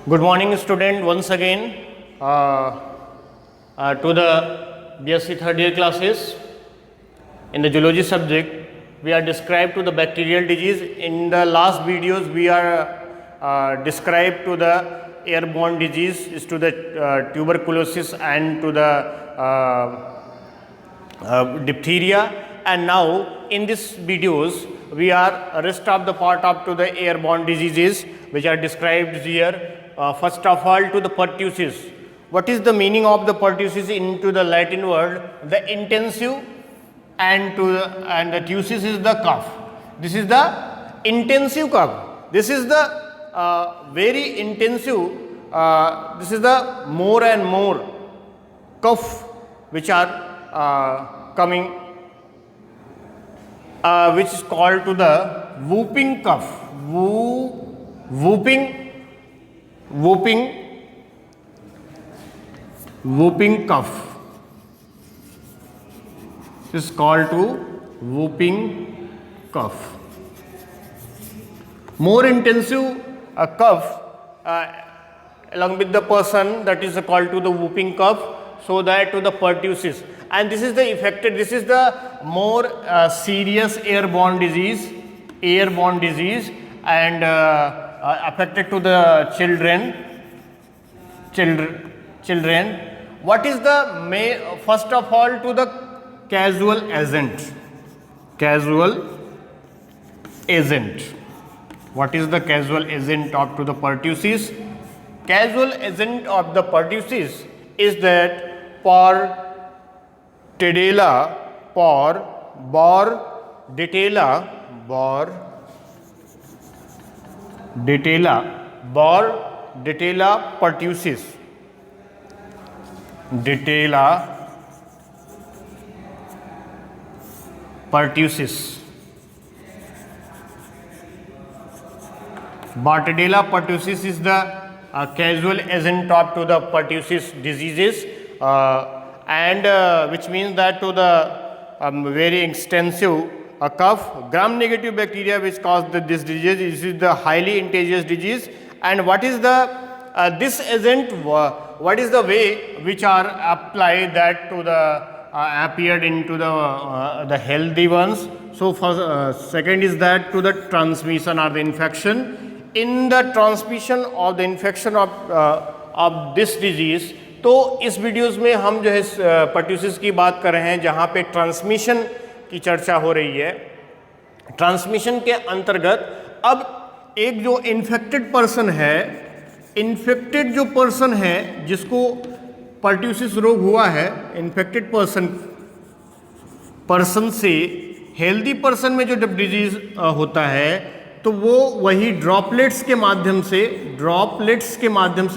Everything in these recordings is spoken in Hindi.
Good morning, student. Once again to the BSc third year classes. In the zoology subject, we are described to the bacterial disease. In the last videos, we are described to the airborne disease, is to the tuberculosis and to the diphtheria. And now in this videos, we are rest of the part up to the airborne diseases, which are described here. First of all, to the pertussis. What is the meaning of the pertussis into the Latin word? The intensive, and the tusis is the cough. This is the intensive cough. This is the very intensive. This is the more and more cough which are coming, which is called to the whooping cough. Whooping cough is called to whooping cough. More intensive cough along with the person, that is called to the whooping cough, so that to the pertussis. And this is the affected, this is the more serious airborne disease and affected to the children. What is the first of all to the casual agent? What is the casual agent of to the pertussis? Casual agent of the pertussis is that Bordetella pertussis. Bordetella pertussis is the casual agent of to the pertussis diseases, and which means that to the very extensive cough, gram-negative bacteria which cause this disease. This is the highly contagious disease. And what is the this agent? What is the way which are applied that to the appeared into the healthy ones? So first, second is that to the transmission or the infection. In the transmission or the infection of this disease, तो इस वीडियोस में हम जो है pertussis की बात कर रहे हैं, जहाँ पे ट्रांसमिशन की चर्चा हो रही है. ट्रांसमिशन के अंतर्गत अब एक जो इन्फेक्टेड जो पर्सन है जिसको pertussis रोग हुआ है, इन्फेक्टेड पर्सन से हेल्दी पर्सन में जो जब डिजीज होता है तो वो वही ड्रॉपलेट्स के माध्यम से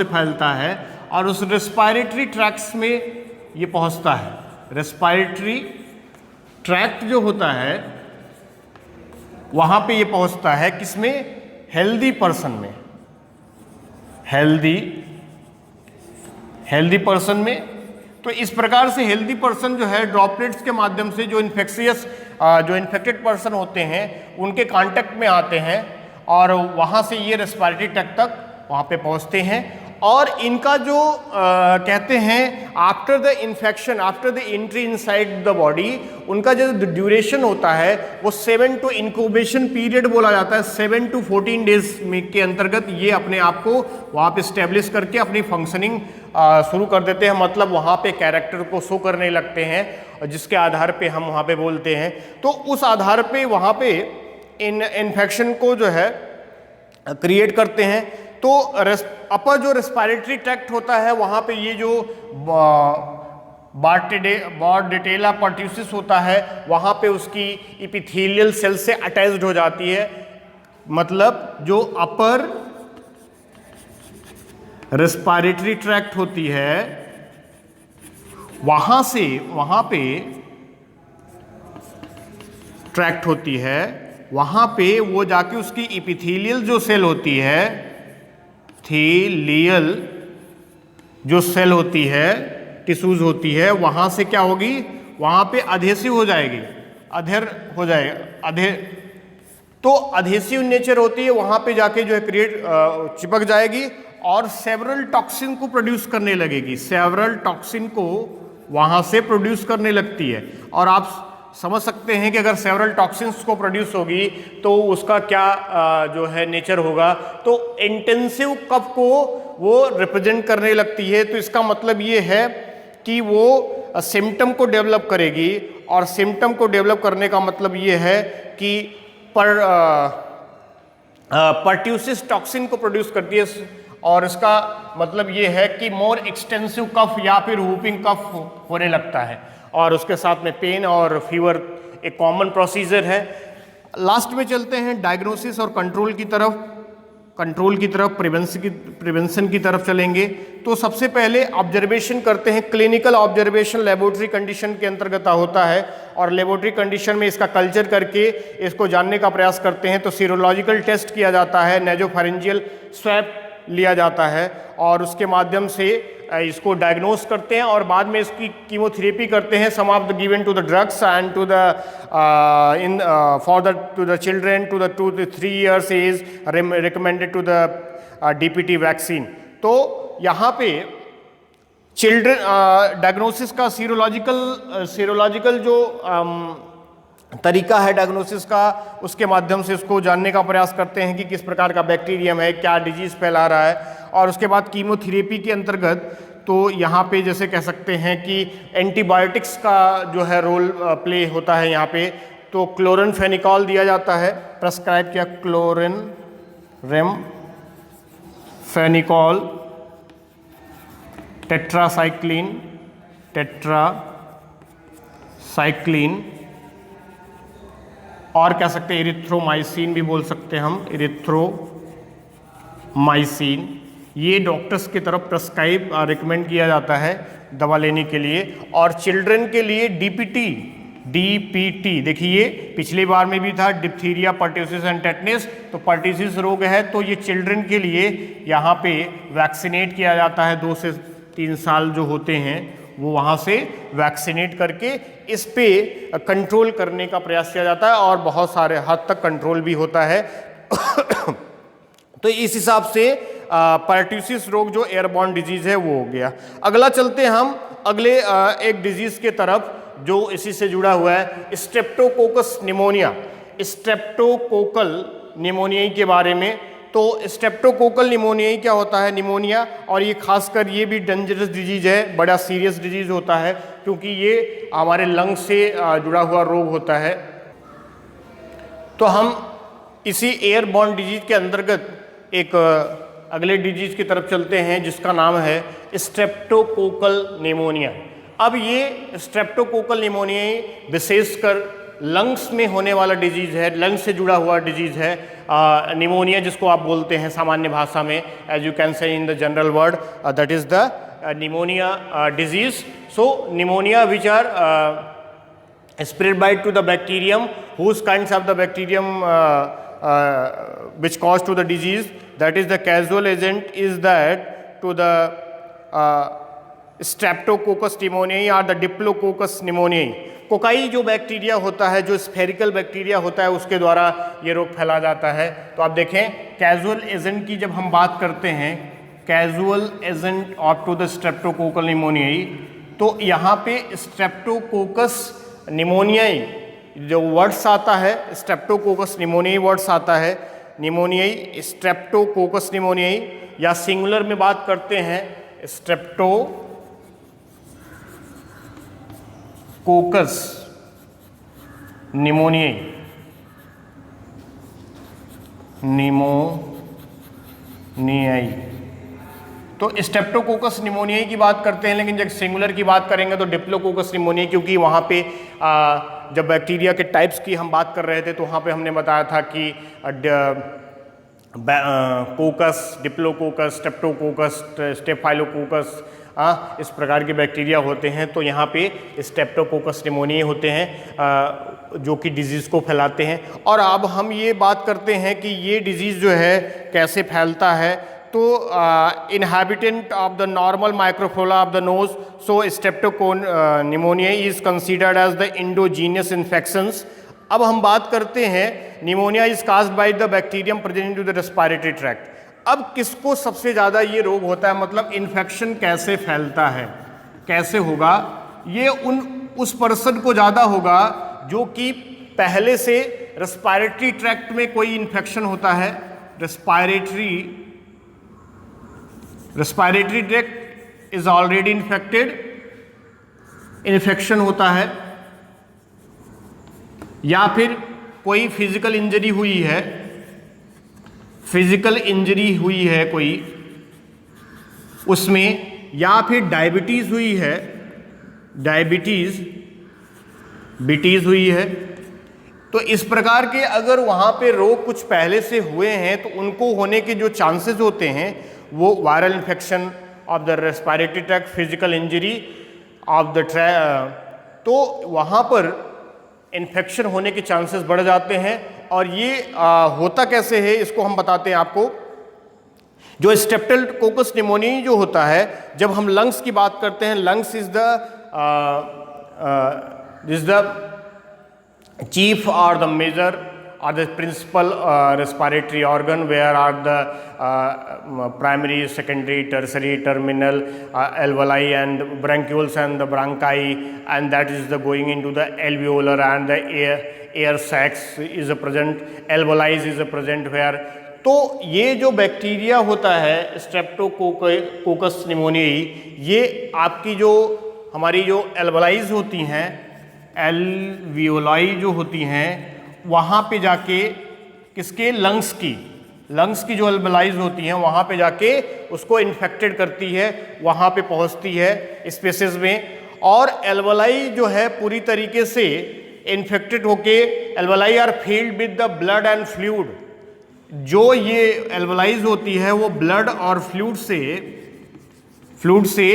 फैलता है और उस रेस्पिरेटरी ट्रैक्ट्स में ये पहुंचता है. रेस्पिरेटरी ट्रैक्ट जो होता है वहां पे ये पहुंचता है किसमें? हेल्दी पर्सन में. हेल्दी पर्सन में. तो इस प्रकार से हेल्दी पर्सन जो है ड्रॉपलेट्स के माध्यम से जो इन्फेक्टेड पर्सन होते हैं उनके कांटेक्ट में आते हैं और वहाँ से ये रेस्पिरेटरी ट्रैक्ट तक वहाँ पे पहुँचते हैं. और इनका जो कहते हैं after the infection, after the entry inside the body, उनका जो ड्यूरेशन होता है वो 7 टू इंक्यूबेशन पीरियड बोला जाता है. 7 टू 14 डेज में के अंतर्गत ये अपने आप को वहाँ पे स्टेब्लिश करके अपनी फंक्शनिंग शुरू कर देते हैं. मतलब वहाँ पे कैरेक्टर को शो करने लगते हैं जिसके आधार पे हम वहाँ पे बोलते हैं. तो उस आधार पे वहाँ पे इन्फेक्शन को जो है क्रिएट करते हैं. तो अपर जो रेस्पिरेटरी ट्रैक्ट होता है वहाँ पे ये जो बॉर्डेटेला pertussis होता है वहाँ पे उसकी इपिथेलियल सेल से अटैच्ड हो जाती है. मतलब जो अपर रेस्पिरेटरी ट्रैक्ट होती है वहाँ पे ट्रैक्ट होती है, वहाँ पे वो जाके उसकी इपिथेलियल जो सेल होती है, थीलियल जो सेल होती है, टिश्यूज होती है, वहाँ से क्या होगी? वहाँ पे अधेसिव हो जाएगी, तो अधेसिव नेचर होती है, वहाँ पे जाके जो है क्रिएट चिपक जाएगी और सेवरल टॉक्सिन को प्रोड्यूस करने लगेगी, सेवरल टॉक्सिन को वहाँ से प्रोड्यूस करने लगती है। और आप समझ सकते हैं कि अगर सेवरल टॉक्सिन्स को प्रोड्यूस होगी तो उसका क्या जो है नेचर होगा, तो इंटेंसिव कफ को वो रिप्रेजेंट करने लगती है। तो इसका मतलब ये है कि वो सिम्टम को डेवलप करेगी, और सिम्टम को डेवलप करने का मतलब ये है कि पर्ट्यूसिस टॉक्सिन को प्रोड्यूस करती है, और इसका मतलब ये है कि मोर एक्सटेंसिव कफ या फिर वूपिंग कफ होने लगता है, और उसके साथ में पेन और फीवर एक कॉमन प्रोसीजर है। लास्ट में चलते हैं डायग्नोसिस और कंट्रोल की तरफ, प्रिवेंशन की तरफ चलेंगे। तो सबसे पहले ऑब्जर्वेशन करते हैं, क्लिनिकल ऑब्जर्वेशन लेबोरेटरी कंडीशन के अंतर्गत होता है, और लेबोरेटरी कंडीशन में इसका कल्चर करके इसको जानने का प्रयास करते हैं। तो सीरोलॉजिकल टेस्ट किया जाता है, नेजोफेरेंजियल स्वैब लिया जाता है, और उसके माध्यम से इसको डायग्नोस करते हैं, और बाद में इसकी कीमोथेरेपी करते हैं। Some of the given to the drugs and to the to the children to the 2 to 3 years age recommended to the DPT vaccine. तो यहाँ पे चिल्ड्रन डायग्नोसिस का सीरोलॉजिकल जो तरीका है डायग्नोसिस का, उसके माध्यम से उसको जानने का प्रयास करते हैं कि किस प्रकार का बैक्टीरियम है, क्या डिजीज फैला रहा है। और उसके बाद कीमोथेरेपी के अंतर्गत तो यहाँ पे जैसे कह सकते हैं कि एंटीबायोटिक्स का जो है रोल प्ले होता है यहाँ पे। तो क्लोरेनफेनिकॉल दिया जाता है, प्रेस्क्राइब किया क्लोरेनफेनिकॉल, टेट्रासाइक्लिन, और कह सकते हैं इरिथ्रोमाइसिन भी बोल सकते हैं हम, इरिथ्रोमाइसिन। ये डॉक्टर्स की तरफ प्रेस्क्राइब रिकमेंड किया जाता है दवा लेने के लिए। और चिल्ड्रन के लिए डीपीटी देखिए पिछली बार में भी था, डिप्थीरिया, पर्ट्यूसिस एंड टेटनस। तो पर्ट्यूसिस रोग है तो ये चिल्ड्रन के लिए यहाँ पे वैक्सीनेट किया जाता है। 2 से 3 साल जो होते हैं वो वहाँ से वैक्सीनेट करके इस पे कंट्रोल करने का प्रयास किया जाता है, और बहुत सारे हद तक कंट्रोल भी होता है। तो इस हिसाब से पर्ट्यूसिस रोग जो एयरबॉर्न डिजीज है वो हो गया। अगला चलते हैं हम अगले एक डिजीज के तरफ जो इसी से जुड़ा हुआ है, स्ट्रेप्टोकोकस निमोनिया, स्ट्रेप्टोकोकल निमोनिया के बारे में। तो स्ट्रेप्टोकोकल निमोनिया क्या होता है, निमोनिया, और ये खासकर ये भी डेंजरस डिजीज है, बड़ा सीरियस डिजीज होता है, क्योंकि ये हमारे लंग से जुड़ा हुआ रोग होता है। तो हम इसी एयरबॉर्न डिजीज के अंतर्गत एक अगले डिजीज की तरफ चलते हैं जिसका नाम है स्ट्रेप्टोकोकल निमोनिया। अब ये स्ट्रेप्टोकोकल निमोनिया विशेषकर लंग्स में होने वाला डिजीज है, लंग्स से जुड़ा हुआ डिजीज है, निमोनिया जिसको आप बोलते हैं सामान्य भाषा में, as you can say in the general word, that is the pneumonia disease. So pneumonia which are spread by to the bacterium, whose kinds of the bacterium which cause to the disease, that is the causal agent is that to the Streptococcus pneumoniae or the Diplococcus pneumoniae। Cocci जो बैक्टीरिया होता है, जो स्फेरिकल बैक्टीरिया होता है, उसके द्वारा ये रोग फैला जाता है। तो आप देखें कैजुअल एजेंट की जब हम बात करते हैं, casual agent of to the streptococcal pneumoniae, तो यहाँ पे स्ट्रेप्टोकोकस निमोनियाई जो वर्ड्स आता है, स्ट्रेप्टोकोकस निमोनियाई वर्ड्स आता है, निमोनियाई स्ट्रेप्टोकोकस निमोनियाई, या सिंगुलर में बात करते हैं स्ट्रेप्टोकोकस निमोनियाई, निमोनियाई। तो स्ट्रेप्टोकोकस निमोनियाई की बात करते हैं, लेकिन जब सिंगुलर की बात करेंगे तो डिप्लोकोकस निमोनियाई, क्योंकि वहाँ पे जब बैक्टीरिया के टाइप्स की हम बात कर रहे थे तो वहाँ पे हमने बताया था कि कोकस, डिप्लोकोकस, स्ट्रेप्टोकोकस, स्टेफाइलोकोकस, इस प्रकार के बैक्टीरिया होते हैं। तो यहाँ पे स्ट्रेप्टोकोकस निमोनियाई होते हैं जो कि डिजीज़ को फैलाते हैं। और अब हम ये बात करते हैं कि ये डिजीज़ जो है कैसे फैलता है। तो inhabitant of the normal microflora of the nose, so streptococcus pneumoniae is considered as the endogenous infections। अब हम बात करते हैं pneumonia is caused by the bacterium present to the respiratory tract. अब किसको सबसे ज़्यादा ये रोग होता है, मतलब इन्फेक्शन कैसे फैलता है, कैसे होगा, ये उस पर्सन को ज़्यादा होगा जो कि पहले से रेस्पिरेटरी ट्रैक्ट में कोई इन्फेक्शन होता है, respiratory tract is already infected, infection होता है, या फिर कोई फिजिकल इंजरी हुई है, फिजिकल इंजरी हुई है कोई उसमें, या फिर डायबिटीज हुई है, डायबिटीज हुई है। तो इस प्रकार के अगर वहाँ पे रोग कुछ पहले से हुए हैं तो उनको होने के जो चांसेस होते हैं वो viral infection of the respiratory tract, physical injury of the तो वहाँ पर इन्फेक्शन होने के चांसेस बढ़ जाते हैं। और ये होता कैसे है इसको हम बताते हैं आपको। जो स्ट्रेप्टोकोकस निमोनिया जो होता है, जब हम लंग्स की बात करते हैं, lungs is the chief or the major or the principal respiratory organ, where are the primary, secondary, tertiary, terminal alveoli and bronchioles and the bronchi, and that is the going into the alveolar, and the air sacs is a present, alveoli is a present where। तो ये जो बैक्टीरिया होता है स्ट्रेप्टोकोकस निमोनियाई, ये आपकी जो हमारी जो एल्वलाइज होती हैं, एल्वियोलाई जो होती हैं, वहाँ पे जाके किसके, लंग्स की जो एल्वलाइज होती हैं वहाँ पे जाके उसको इन्फेक्टेड करती है, वहाँ पे पहुँचती है स्पेसेस में। और एल्वलाई जो है पूरी तरीके से इन्फेक्टेड होके, alveoli are filled with the blood and fluid. जो ये एल्वलाइज होती है वो ब्लड और फ्लूइड से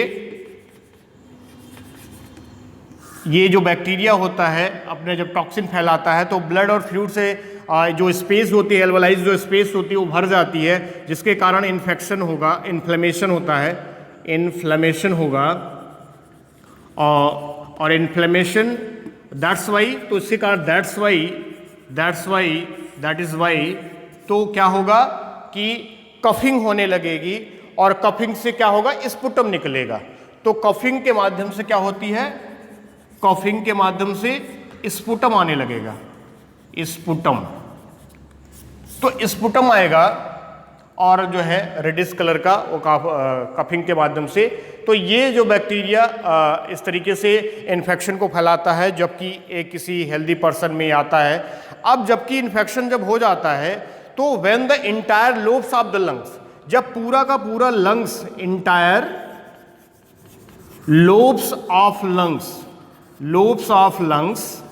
ये जो बैक्टीरिया होता है अपने जब टॉक्सिन फैलाता है तो ब्लड और फ्लूइड से जो स्पेस होती है, एल्वलाइज जो स्पेस होती है वो भर जाती है, जिसके कारण इन्फेक्शन होगा, इन्फ्लेमेशन होता है, इन्फ्लेमेशन होगा। और इन्फ्लेमेशन दैट्स वाई, तो इसके कारण दैट इज वाई तो क्या होगा कि कफिंग होने लगेगी, और कफिंग से क्या होगा, स्पुटम निकलेगा। तो कफिंग के माध्यम से क्या होती है, कफिंग के माध्यम से स्पुटम आने लगेगा, स्पुटम। तो स्पुटम आएगा और जो है रेडिश कलर का वो कफिंग के माध्यम से। तो ये जो बैक्टीरिया इस तरीके से इन्फेक्शन को फैलाता है, जबकि एक किसी हेल्दी पर्सन में आता है। अब जबकि इन्फेक्शन जब हो जाता है तो when the entire lobes of the lungs, जब पूरा का पूरा lungs, entire lobes of lungs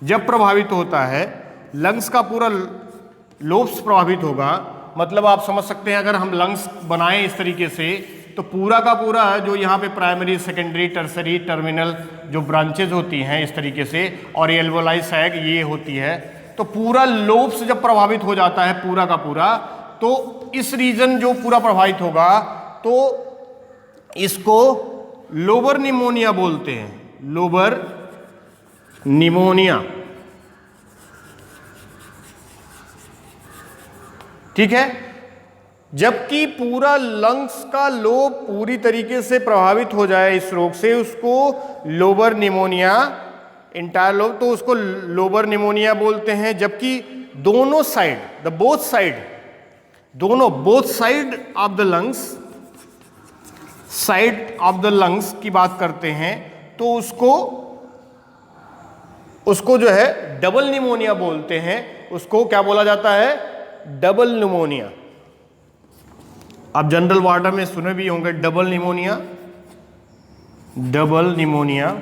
जब प्रभावित होता है, लंग्स का पूरा लोब्स प्रभावित होगा, मतलब आप समझ सकते हैं अगर हम लंग्स बनाएं इस तरीके से तो पूरा का पूरा जो यहाँ पे प्राइमरी, सेकेंडरी, टर्सरी, टर्मिनल जो ब्रांचेज होती हैं इस तरीके से, और एल्वोलाई सैक ये होती है, तो पूरा लोब्स जब प्रभावित हो जाता है पूरा का पूरा, तो इस रीजन जो पूरा प्रभावित होगा तो इसको लोबर निमोनिया बोलते हैं, लोबर निमोनिया। ठीक है, जबकि पूरा लंग्स का लोब पूरी तरीके से प्रभावित हो जाए इस रोग से, उसको लोबर निमोनिया, इंटायर लोब, तो उसको लोबर निमोनिया बोलते हैं। जबकि दोनों side, both side of the lungs की बात करते हैं तो उसको जो है डबल निमोनिया बोलते हैं। उसको क्या बोला जाता है, डबल निमोनिया। आप जनरल वार्ड में सुने भी होंगे डबल निमोनिया।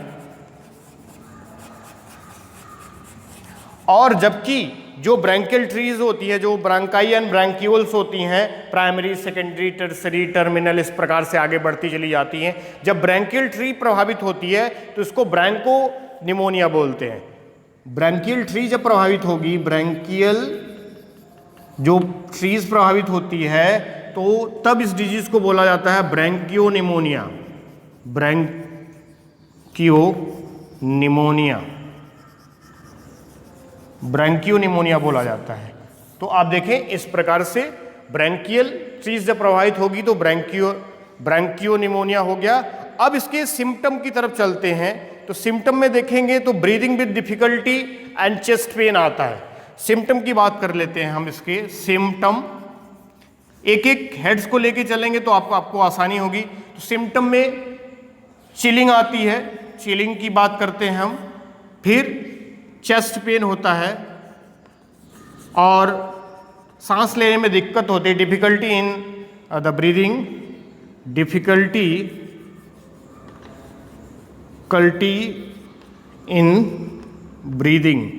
और जबकि जो ब्रैंकियल ट्रीज होती है, जो ब्रांकाई एंड ब्रैंक्यूल्स होती हैं, प्राइमरी, सेकेंडरी, टर्सरी, टर्मिनल, इस प्रकार से आगे बढ़ती चली जाती हैं। जब ब्रैंकियल ट्री प्रभावित होती है तो इसको ब्रैंको निमोनिया बोलते हैं। ब्रैंकियल ट्री जब प्रभावित होगी, ब्रैंकियल जो ट्रीज प्रभावित होती है तो तब इस डिजीज को बोला जाता है ब्रैंकियो निमोनिया बोला जाता है। तो आप देखें इस प्रकार से ब्रैंकियल ट्रीज जब प्रभावित होगी तो ब्रैंकियो निमोनिया हो गया। अब इसके सिम्टम की तरफ चलते हैं, तो सिम्टम में देखेंगे तो breathing with difficulty and chest pain आता है। सिम्टम की बात कर लेते हैं हम, इसके सिम्टम एक एक हेड्स को लेके चलेंगे तो आपको आसानी होगी। तो सिम्टम में चिलिंग आती है, चिलिंग की बात करते हैं हम, फिर चेस्ट पेन होता है और सांस लेने में दिक्कत होती है, difficulty in the breathing, difficulty in breathing,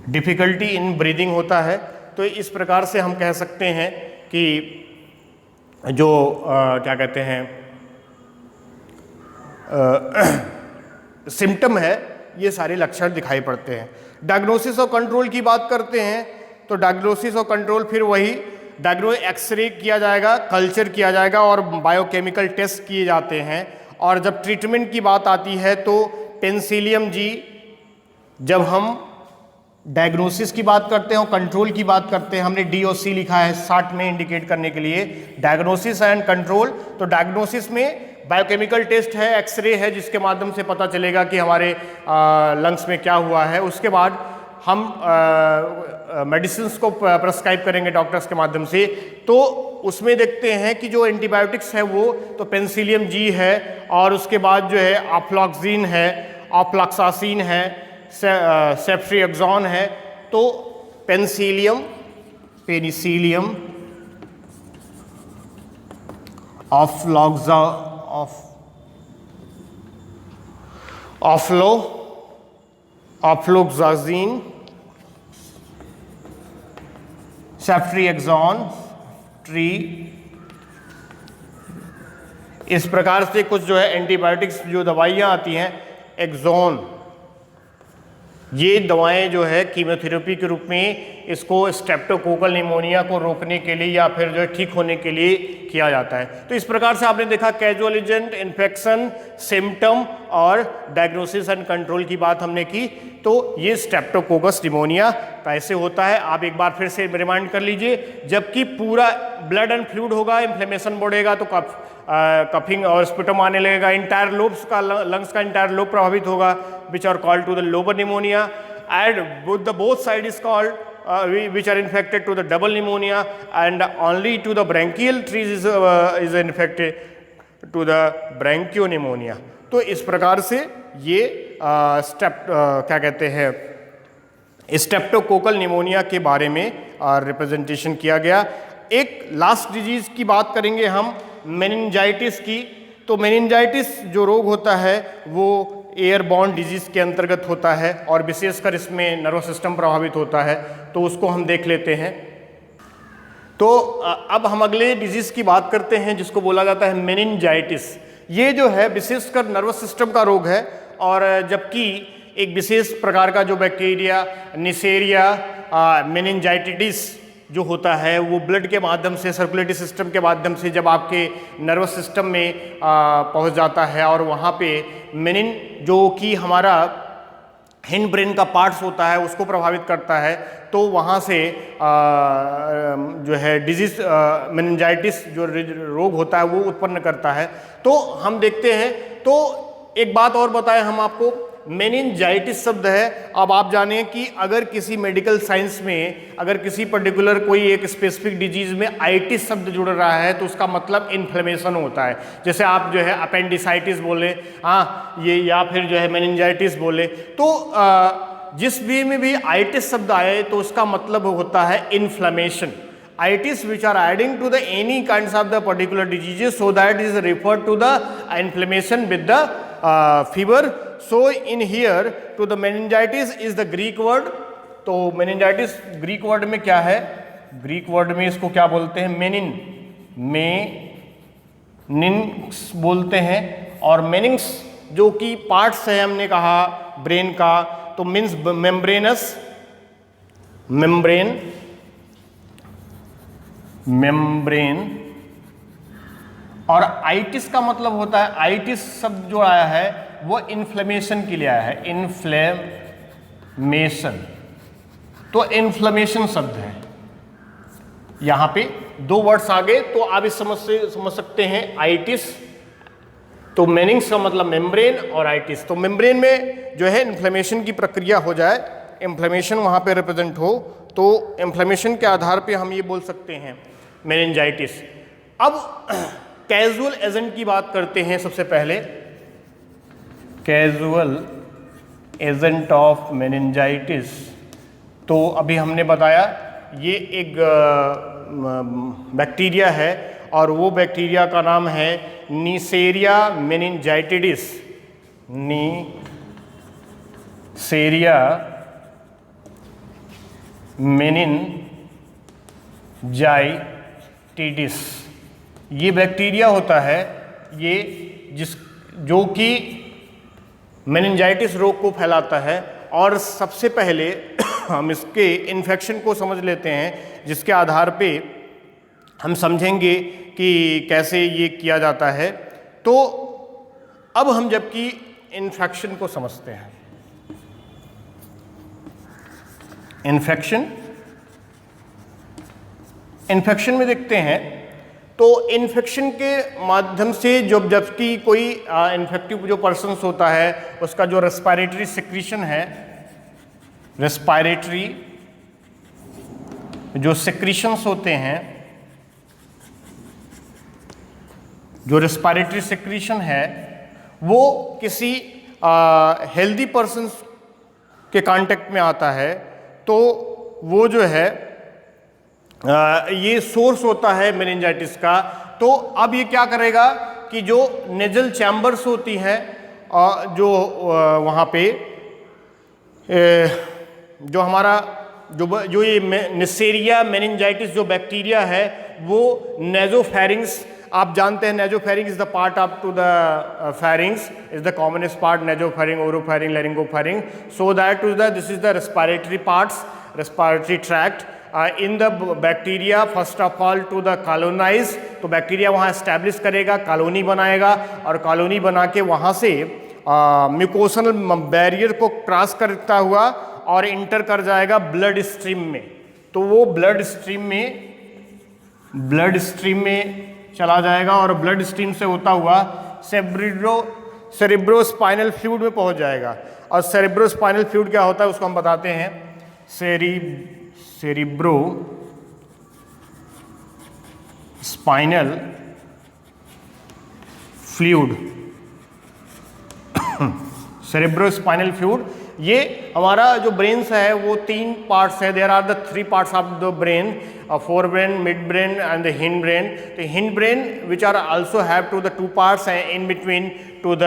difficulty in breathing होता है। तो इस प्रकार से हम कह सकते हैं कि जो क्या कहते हैं सिम्टम है, ये सारे लक्षण दिखाई पड़ते हैं। डायग्नोसिस और कंट्रोल की बात करते हैं, तो डायग्नोसिस और कंट्रोल फिर वही एक्सरे किया जाएगा, कल्चर किया जाएगा और बायोकेमिकल टेस्ट किए जाते हैं। और जब ट्रीटमेंट की बात आती है तो पेनिसिलियम जी, जब हम डायग्नोसिस की बात करते हैं और कंट्रोल की बात करते हैं, हमने डी और सी लिखा है शार्ट में इंडिकेट करने के लिए, डायग्नोसिस एंड कंट्रोल। तो डायग्नोसिस में बायोकेमिकल टेस्ट है, एक्सरे है, जिसके माध्यम से पता चलेगा कि हमारे लंग्स में क्या हुआ है। उसके बाद हम मेडिसिन को प्रेस्क्राइब करेंगे डॉक्टर्स के माध्यम से, तो उसमें देखते हैं कि जो एंटीबायोटिक्स है वो तो पेनिसिलियम जी है, और उसके बाद जो है आफ्लॉक्सिन है, ऑफ्लॉक्सासिन है, सेफ्ट्रिएक्सोन है। तो पेनिसिलियम ऑफ्लॉक्सासिन, सेफ्ट्रिएक्सोन, ट्री, इस प्रकार से कुछ जो है एंटीबायोटिक्स जो दवाइयाँ आती हैं, एक्सोन, ये दवाएं जो है कीमोथेरेपी के रूप में इसको स्ट्रेप्टोकोकल निमोनिया को रोकने के लिए या फिर जो है ठीक होने के लिए किया जाता है। तो इस प्रकार से आपने देखा कैजुअल एजेंट, इन्फेक्शन, सिम्टम और डायग्नोसिस एंड कंट्रोल की बात हमने की। तो ये स्ट्रेप्टोकोकस निमोनिया कैसे होता है आप एक बार फिर से रिमाइंड कर लीजिए। जबकि पूरा ब्लड एंड फ्लूइड होगा, इन्फ्लेमेशन बढ़ेगा तो कफिंग और स्पुटम आने लगेगा, इंटायर लोब्स का, लंग्स का इंटायर लोब प्रभावित होगा, which are called to the lobar pneumonia, and both side is called which are infected to the double pneumonia, and only to the branchial trees is infected to the bronchopneumonia। तो इस प्रकार से ये क्या कहते हैं स्ट्रेप्टोकोकल निमोनिया के बारे में रिप्रेजेंटेशन किया गया। एक लास्ट डिजीज की बात करेंगे हम, मेनिंजाइटिस की। तो मेनिंजाइटिस जो रोग होता है वो एयरबॉर्न डिजीज के अंतर्गत होता है और विशेषकर इसमें नर्वस सिस्टम प्रभावित होता है, तो उसको हम देख लेते हैं। तो अब हम अगले डिजीज की बात करते हैं जिसको बोला जाता है मेनिंजाइटिस। ये जो है विशेषकर नर्वस सिस्टम का रोग है, और जबकि एक विशेष प्रकार का जो बैक्टीरिया नेसेरिया मेनिंजाइटिस जो होता है वो ब्लड के माध्यम से, सर्कुलेटरी सिस्टम के माध्यम से जब आपके नर्वस सिस्टम में पहुंच जाता है और वहाँ पे मेनिन जो कि हमारा हिंड ब्रेन का पार्ट्स होता है उसको प्रभावित करता है, तो वहाँ से जो है डिजीज मेनिंजाइटिस जो रोग होता है वो उत्पन्न करता है। तो हम देखते हैं, तो एक बात और बताएं हम आपको, मेनिंजाइटिस शब्द है। अब आप जानें कि अगर किसी मेडिकल साइंस में अगर किसी पर्टिकुलर कोई एक स्पेसिफिक डिजीज में आइटिस शब्द जुड़ रहा है तो उसका मतलब इन्फ्लेमेशन होता है। जैसे आप जो है अपेंडिसाइटिस बोले, हाँ ये, या फिर जो है मेनिंजाइटिस बोले, तो जिस भी में भी आइटिस शब्द आए तो उसका मतलब होता है inflammation. itis which are adding to the any kinds of the particular diseases, so that is referred to the inflammation with the fever. So in here to the meningitis is the Greek word. तो meningitis Greek word में क्या है? Greek word में इसको क्या बोलते हैं? मेनिंग्स बोलते हैं। और मेनिंग्स जो कि पार्ट्स है हमने कहा ब्रेन का, तो मीन्स मेम्ब्रेनस, मेम्ब्रेन। और आइटिस का मतलब होता है, आइटिस शब्द जो आया है वो इन्फ्लेमेशन के लिए आया है, इन्फ्लेमेशन। तो इन्फ्लेमेशन शब्द है, यहां पे दो वर्ड्स आ गए तो आप इस समझ सकते हैं आइटिस, तो मेनिंग्स का मतलब मेम्ब्रेन और आइटिस, तो मेम्ब्रेन में जो है इन्फ्लेमेशन की प्रक्रिया हो जाए, इन्फ्लेमेशन वहां पे रिप्रेजेंट हो, तो इन्फ्लेमेशन के आधार पे हम ये बोल सकते हैं मेनिंजाइटिस। अब कैजुअल एजेंट की बात करते हैं सबसे पहले। कैजुअल एजेंट ऑफ मेनिंजाइटिस, तो अभी हमने बताया ये एक बैक्टीरिया है और वो बैक्टीरिया का नाम है नीसेरिया मेनिंजाइटिडिस। नीसेरिया मेनिंजाइटिडिस ये बैक्टीरिया होता है, ये जो कि मेनिंजाइटिस रोग को फैलाता है। और सबसे पहले हम इसके इन्फेक्शन को समझ लेते हैं, जिसके आधार पे हम समझेंगे कि कैसे ये किया जाता है। तो अब हम जबकि इन्फेक्शन को समझते हैं, इन्फेक्शन में देखते हैं, तो इन्फेक्शन के माध्यम से जबकि कोई इन्फेक्टिव जो पर्सन्स होता है उसका जो रेस्पिरेटरी सिक्रीशन है, रेस्पिरेटरी जो सिक्रीशंस होते हैं, जो रेस्पिरेटरी सिक्रीशन है वो किसी हेल्दी पर्सन्स के कांटेक्ट में आता है, तो वो जो है ये सोर्स होता है मेनिंजाइटिस का। तो अब ये क्या करेगा कि जो नेजल चैम्बर्स होती हैं, जो वहाँ पे जो हमारा जो ये नेसेरिया मेनिंजाइटिस जो बैक्टीरिया है वो नेजोफेरिंग्स, आप जानते हैं nasopharynx is the part up to the pharynx is the commonest part, nasopharynx, oropharynx, laryngopharynx, so that is this is the respiratory parts, respiratory tract in the bacteria first of all to the colonize. तो बैक्टीरिया वहाँ एस्टैब्लिश करेगा, कॉलोनी बनाएगा और कॉलोनी बना के वहाँ से म्यूकोसनल बैरियर को क्रॉस करता हुआ और इंटर कर जाएगा ब्लड स्ट्रीम में। तो वो ब्लड स्ट्रीम में चला जाएगा और ब्लड स्ट्रीम से होता हुआ सेरिब्रोस्पाइनल फ्लूइड में पहुंच जाएगा। और सेरिब्रोस्पाइनल फ्लूइड क्या होता है उसको हम बताते हैं, सेरिब्रोस्पाइनल फ्लूइड। सेरिब्रोस्पाइनल फ्लूइड ये हमारा जो ब्रेन है वो तीन पार्ट्स है, there are the three parts of the brain, fore brain, mid brain and the hind brain. The hind brain which are also have to the two parts in between to the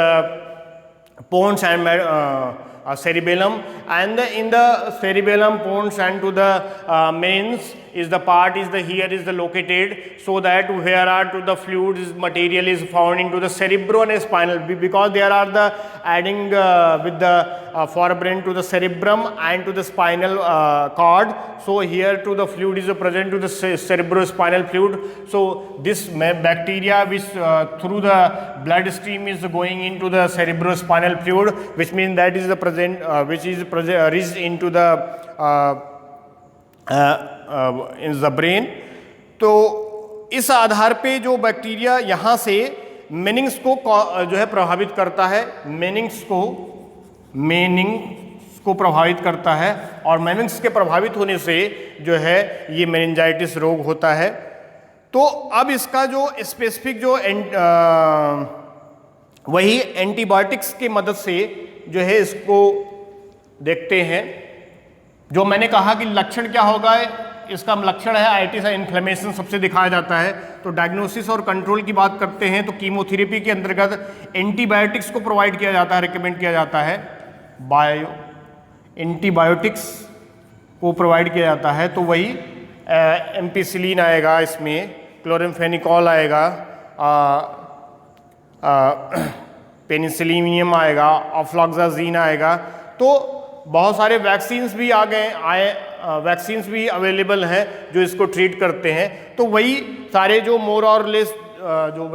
pons and cerebellum, and in the cerebellum, pons and to the mains is the part is the here is the located, so that where are to the fluids material is found into the cerebro and spinal, because there are the adding with the forebrain to the cerebrum and to the spinal cord. So here to the fluid is present to the cerebrospinal fluid. So this bacteria which through the blood stream is going into the cerebrospinal fluid, which means that is the present which is reached into the in the brain. तो इस आधार पे जो बैक्टीरिया यहाँ से मेनिंग्स को जो है प्रभावित करता है, मेनिंग्स को प्रभावित करता है, और मेनिंग्स के प्रभावित होने से जो है ये मेनिंजाइटिस रोग होता है। तो अब इसका जो स्पेसिफिक जो वही एंटीबायोटिक्स की मदद से जो है इसको देखते हैं। जो मैंने कहा कि लक्षण क्या होगा, इसका लक्षण है आइटिस इन्फ्लेमेशन सबसे दिखाया जाता है। तो डायग्नोसिस और कंट्रोल की बात करते हैं तो कीमोथेरेपी के अंतर्गत एंटीबायोटिक्स को प्रोवाइड किया जाता है, रिकमेंड किया जाता है, एंटीबायोटिक्स को प्रोवाइड किया जाता है। तो वही एम्पिसिलिन आएगा, इसमें क्लोरामफेनिकॉल आएगा, पेनिसिलिनियम आएगा, ऑफ्लॉक्साजीन आएगा। तो बहुत सारे वैक्सीन्स भी वैक्सीन्स भी अवेलेबल हैं जो इसको ट्रीट करते हैं। तो वही सारे जो मोर और लेस जो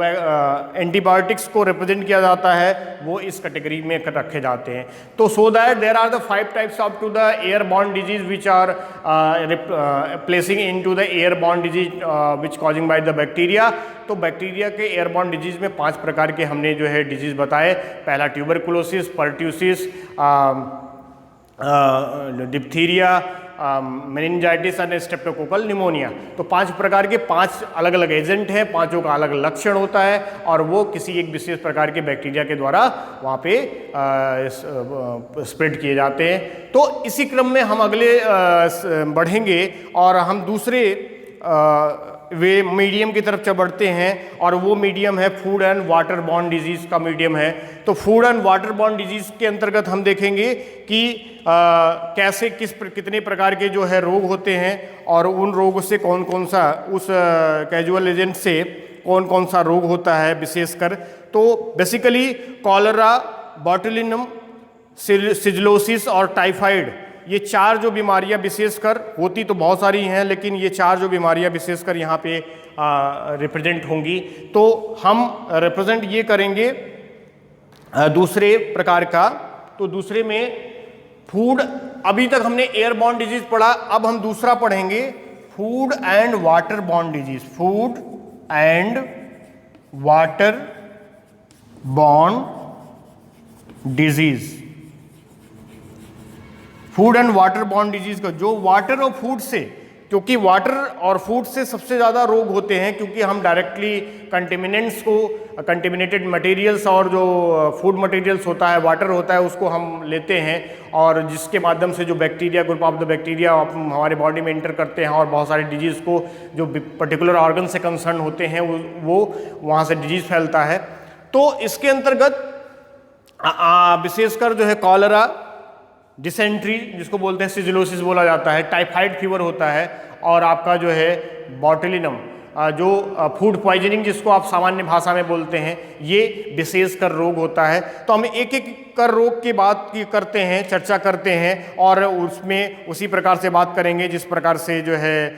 एंटीबायोटिक्स को रिप्रेजेंट किया जाता है वो इस कैटेगरी में रखे जाते हैं। तो so that there are the 5 types of to the airborne disease which are placing into the airborne disease which causing by the bacteria. तो बैक्टीरिया के एयरबॉर्न डिजीज में 5 प्रकार के हमने जो है डिजीज बताए। पहला ट्यूबरकुलोसिस, पर्ट्यूसिस, डिप्थीरिया, मेनिंजाइटिस और स्ट्रेप्टोकोकल निमोनिया। तो 5 प्रकार के 5 अलग अलग एजेंट हैं, पांचों का अलग अलग लक्षण होता है और वो किसी एक विशेष प्रकार के बैक्टीरिया के द्वारा वहाँ पे स्प्रेड किए जाते हैं। तो इसी क्रम में हम अगले बढ़ेंगे और हम दूसरे वे मीडियम की तरफ बढ़ते हैं और वो मीडियम है food and water born disease का मीडियम है। तो food and water born disease के अंतर्गत हम देखेंगे कि कैसे कितने प्रकार के जो है रोग होते हैं और उन रोगों से कौन कौन सा उस कैजुअल एजेंट से कौन कौन सा रोग होता है विशेषकर। तो बेसिकली कॉलरा, बॉटुलिनम, सिजलोसिस और टाइफाइड, ये 4 जो बीमारियां विशेषकर होती तो बहुत सारी हैं, लेकिन ये 4 जो बीमारियां विशेषकर यहाँ पे रिप्रेजेंट होंगी। तो हम रिप्रेजेंट ये करेंगे दूसरे प्रकार का। तो दूसरे में फूड, अभी तक हमने एयरबॉर्न डिजीज पढ़ा, अब हम दूसरा पढ़ेंगे food and water borne disease. Food and water borne disease. Food and water borne disease का जो वाटर और फूड से, क्योंकि वाटर और फूड से सबसे ज़्यादा रोग होते हैं, क्योंकि हम डायरेक्टली कंटेमिनेंट्स को, कंटेमिनेटेड मटेरियल्स और जो फूड मटेरियल्स होता है, वाटर होता है, उसको हम लेते हैं और जिसके माध्यम से जो bacteria, group of the bacteria हमारे बॉडी में एंटर करते हैं और बहुत सारे डिजीज़ को जो पर्टिकुलर ऑर्गन से कंसर्न होते हैं वो वहाँ से डिजीज़ फैलता है। तो इसके अंतर्गत विशेषकर जो है कॉलरा, डिसेंट्री जिसको बोलते हैं, सिजिलोसिस बोला जाता है, टाइफाइड फीवर होता है और आपका जो है बॉटुलिनम, जो फूड पॉइजनिंग जिसको आप सामान्य भाषा में बोलते हैं, ये विशेषकर रोग होता है। तो हम एक एक कर रोग की बात करते हैं, चर्चा करते हैं और उसमें उसी प्रकार से बात करेंगे जिस प्रकार से जो है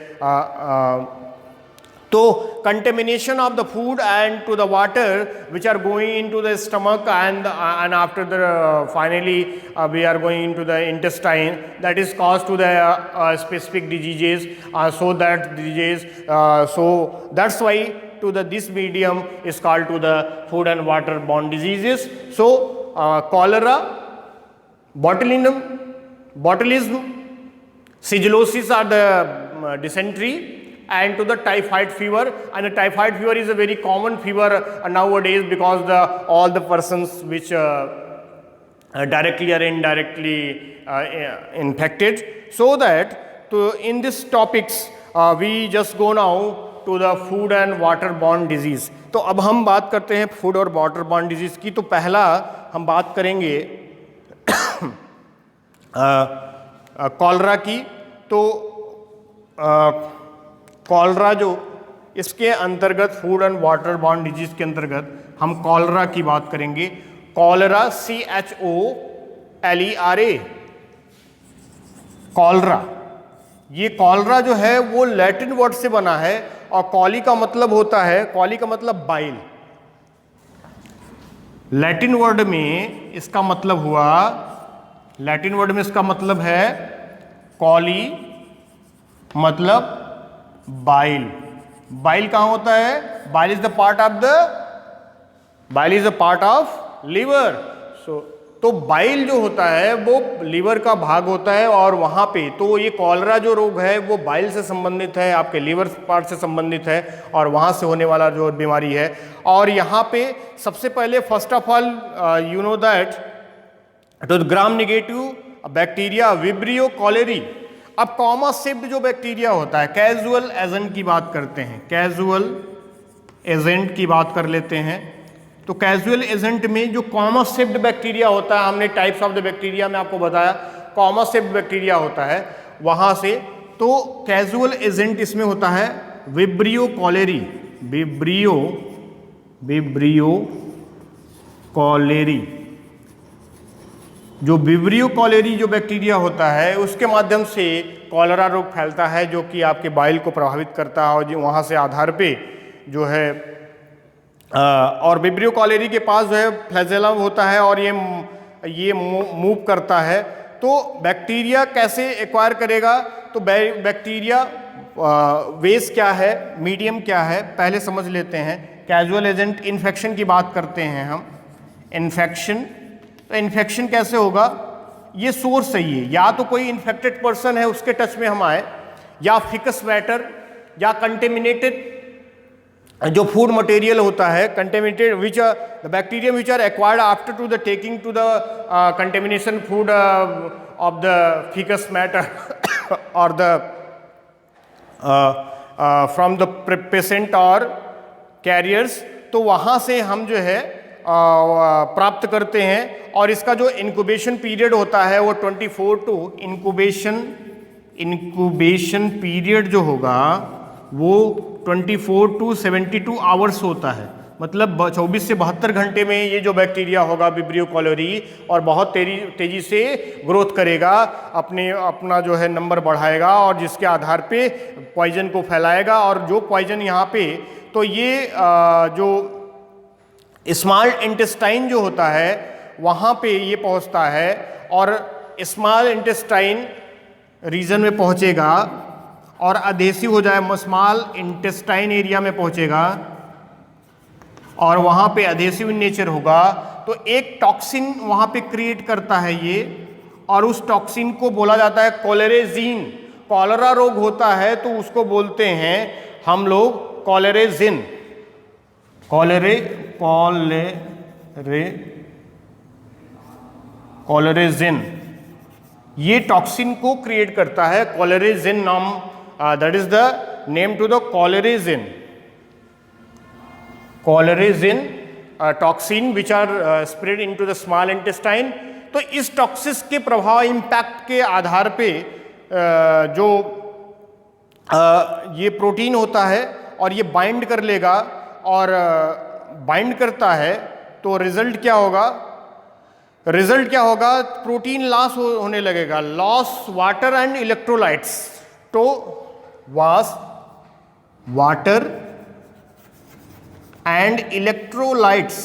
तो contamination of the food and to the water which are going into the stomach and after the finally we are going into the intestine, that is caused to the specific diseases, so that's why to the this medium is called to the food and water borne diseases. So cholera, botulism, sigilosis are the dysentery, and to the typhoid fever. And the typhoid fever is a very common fever nowadays because all the persons which directly or indirectly infected. So that in this topics we just go now to the food and water borne disease. तो अब हम बात करते हैं फूड और वाटर बॉर्न डिजीज की। तो पहला हम बात करेंगे कॉलरा की। तो कॉलरा जो इसके अंतर्गत food and water borne disease के अंतर्गत हम कॉलरा की बात करेंगे। Cholera, CHOLERA, cholera. ये कॉलरा जो है वो लैटिन वर्ड से बना है और कॉली का मतलब होता है, कॉली का मतलब बाइल। लैटिन वर्ड में इसका मतलब हुआ, लैटिन वर्ड में इसका मतलब है कॉली मतलब बाइल। बाइल कहाँ होता है? Bile is the part of liver. तो बाइल जो होता है वो लिवर का भाग होता है और वहाँ पे तो ये कॉलरा जो रोग है वो बाइल से संबंधित है, आपके लिवर पार्ट से संबंधित है और वहाँ से होने वाला जो बीमारी है। और यहाँ पे सबसे पहले first of all you know that तो gram negative bacteria vibrio cholerae. अब कॉमा शिफ्ट जो बैक्टीरिया होता है, कैजुअल एजेंट की बात करते हैं, कैजुअल एजेंट की बात कर लेते हैं। तो कैजुअल एजेंट में जो कॉमा शिफ्ट बैक्टीरिया होता है, हमने टाइप्स ऑफ द बैक्टीरिया में आपको बताया, कॉमा शिफ्ट बैक्टीरिया होता है वहाँ से। तो कैजुअल एजेंट इसमें होता है विब्रियो कॉलेरी, विब्रियो कॉलेरी। जो विब्रियो कॉलेरी जो बैक्टीरिया होता है उसके माध्यम से कॉलरा रोग फैलता है, जो कि आपके बाइल को प्रभावित करता है और जो वहाँ से आधार पे जो है और विब्रियो कॉलेरी के पास जो है फ्लैजेलम होता है और ये मूव करता है। तो बैक्टीरिया कैसे एक्वायर करेगा, तो बैक्टीरिया वेस क्या है, मीडियम क्या है, पहले समझ लेते हैं। कैजुअल एजेंट, इन्फेक्शन की बात करते हैं हम। इन्फेक्शन, तो इन्फेक्शन कैसे होगा, ये सोर्स चाहिए, या तो कोई इन्फेक्टेड पर्सन है उसके टच में हम आए, या फिकस मैटर, या कंटेमिनेटेड जो फूड मटेरियल होता है, contaminated which the bacterium which are acquired after to the taking to the contamination food of the faeces matter और द फ्रॉम द पेशेंट और कैरियर्स, तो वहाँ से हम जो है प्राप्त करते हैं। और इसका जो इंक्यूबेशन पीरियड होता है वो 24 टू इंक्यूबेशन पीरियड जो होगा वो 24 टू 72 आवर्स होता है। मतलब 24 से 72 घंटे में ये जो बैक्टीरिया होगा विब्रियो कॉलेरी, और बहुत तेजी से ग्रोथ करेगा, अपना जो है नंबर बढ़ाएगा, और जिसके आधार पे पॉइजन को फैलाएगा। और जो पॉइजन यहाँ पे, तो ये जो स्मॉल इंटेस्टाइन जो होता है वहाँ पे ये पहुँचता है, और स्मॉल इंटेस्टाइन रीजन में पहुँचेगा और अधेसिव हो जाए, स्मॉल इंटेस्टाइन एरिया में पहुँचेगा और वहाँ पे अधेसिव नेचर होगा। तो एक टॉक्सिन वहाँ पे क्रिएट करता है ये, और उस टॉक्सिन को बोला जाता है कोलेरेजिन। कॉलरा रोग होता है तो उसको बोलते हैं हम लोग कोलेरेजिन। कोलेरेजिन ये टॉक्सिन को क्रिएट करता है, कोलेरेजिन नाम, that is the name to the choleragen. Choleragen toxin which are spread into the small intestine. तो इस टॉक्सिस के प्रभाव, इम्पैक्ट के आधार पे जो ये प्रोटीन होता है और ये बाइंड कर लेगा, और बाइंड करता है तो रिजल्ट क्या होगा, प्रोटीन लॉस होने लगेगा, लॉस वाटर एंड इलेक्ट्रोलाइट्स। तो water and electrolytes,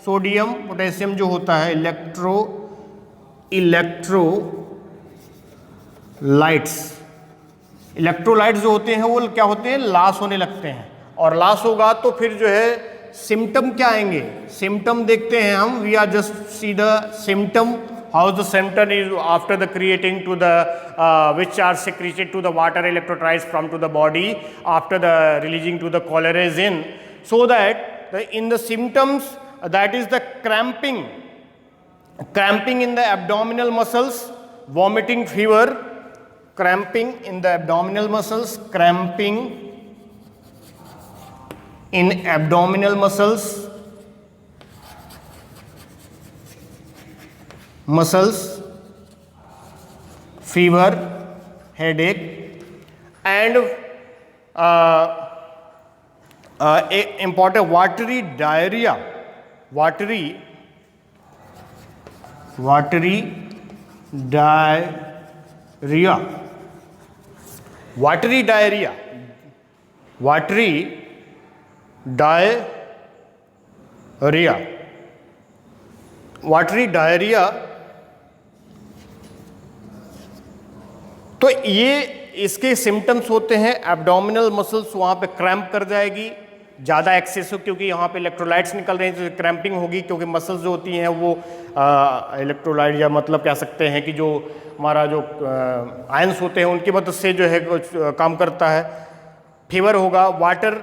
sodium potassium जो होता है, इलेक्ट्रोलाइट्स जो होते हैं वो क्या होते हैं, लॉस होने लगते हैं। और लॉस होगा तो फिर जो है सिम्टम क्या आएंगे, सिम्टम देखते हैं हम। We are just see the symptom, how the symptom is after the creating to the which are secreted to the water electrolytes from to the body after the releasing to the colerazin, so that in the symptoms, that is the cramping in the abdominal muscles, vomiting, fever, cramping in the abdominal muscles, fever, headache, and important watery diarrhea. Watery diarrhea, तो ये इसके सिम्टम्स होते हैं। एब्डोमिनल मसल्स वहाँ पे क्रैम्प कर जाएगी, ज़्यादा एक्सेसिव, क्योंकि यहाँ पे इलेक्ट्रोलाइट्स निकल रहे हैं तो क्रैम्पिंग होगी, क्योंकि मसल्स जो होती हैं वो इलेक्ट्रोलाइट, या मतलब कह सकते हैं कि जो हमारा जो आयंस होते हैं उनकी मदद से जो है काम करता है। फीवर होगा, वाटर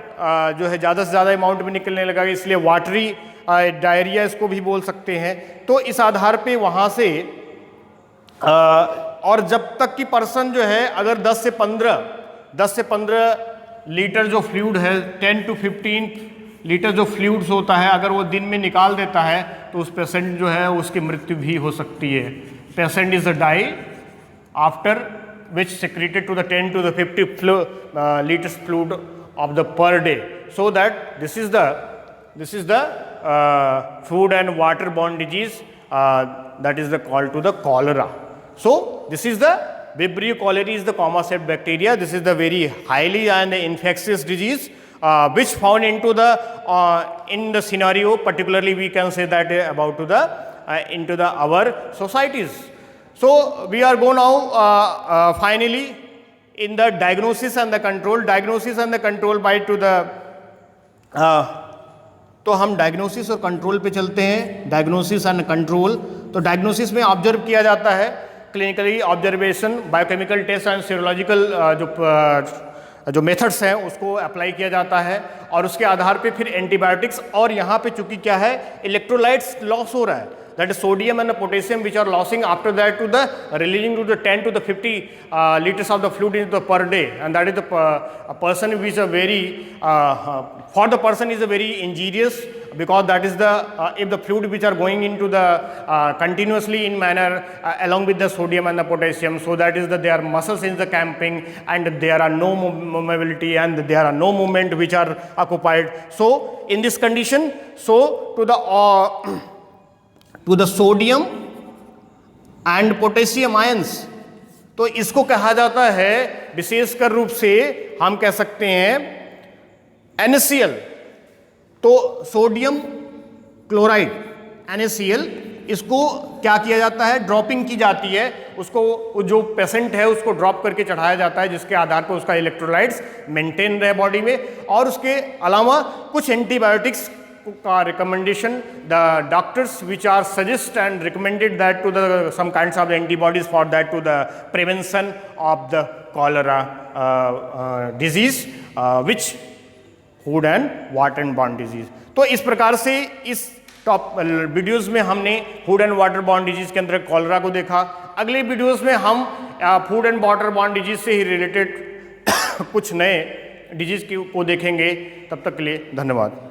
जो है ज़्यादा से ज़्यादा अमाउंट में निकलने लगा, इसलिए वाटरी डायरिया इसको भी बोल सकते हैं। तो इस आधार पे वहाँ से और जब तक कि पर्सन जो है अगर 10 से 15 लीटर जो फ्लूइड है, 10 to 15 लीटर जो फ्लूइड्स होता है, अगर वो दिन में निकाल देता है तो उस पेशेंट जो है उसकी मृत्यु भी हो सकती है। Patient is die after which secreted to the 10 to the 50 liters fluid of the per day. So that this is the food and waterborne disease that is the called to the cholera. So this is the Vibrio cholerae is the comma set bacteria. This is the very highly and infectious disease which found into the in the scenario, particularly we can say that about to the into the our societies. So we are go now finally in the diagnosis and the control. Diagnosis and the control by to the तो हम डायग्नोसिस और कंट्रोल पे चलते हैं. Diagnosis and control. तो डायग्नोसिस में ऑब्जर्व किया जाता है, clinically observation, biochemical test and serological जो मेथड्स हैं उसको अप्लाई किया जाता है और उसके आधार पे फिर एंटीबायोटिक्स. और यहाँ पे चूंकि क्या है, इलेक्ट्रोलाइट्स लॉस हो रहा है, that is sodium and the potassium which are losing after that to the releasing to the 10 to the 50 liters of the fluid into the per day, and that is the a person which is a very for the person is a very injurious, because that is the if the fluid which are going into the continuously in manner along with the sodium and the potassium, so that is that their muscles in the camping and there are no mobility and there are no movement which are occupied. So in this condition, so to the sodium and potassium ions, तो इसको कहा जाता है विशेषकर रूप से हम कह सकते हैं NaCl. तो सोडियम क्लोराइड NaCl, इसको क्या किया जाता है, ड्रॉपिंग की जाती है, उसको जो पेशेंट है उसको ड्रॉप करके चढ़ाया जाता है, जिसके आधार पर उसका इलेक्ट्रोलाइट्स मेंटेन रहे बॉडी में. और उसके अलावा कुछ एंटीबायोटिक्स का recommendation, the doctors which are suggest and recommended that to the some kinds of antibodies for that to the prevention of the cholera disease which food and water and borne disease. तो इस प्रकार से इस टॉप वीडियोस में हमने food and water borne disease के अंदर कॉलरा को देखा. अगले वीडियोस में हम food and water borne disease से ही रिलेटेड कुछ नए डिजीज को देखेंगे. तब तक के लिए धन्यवाद.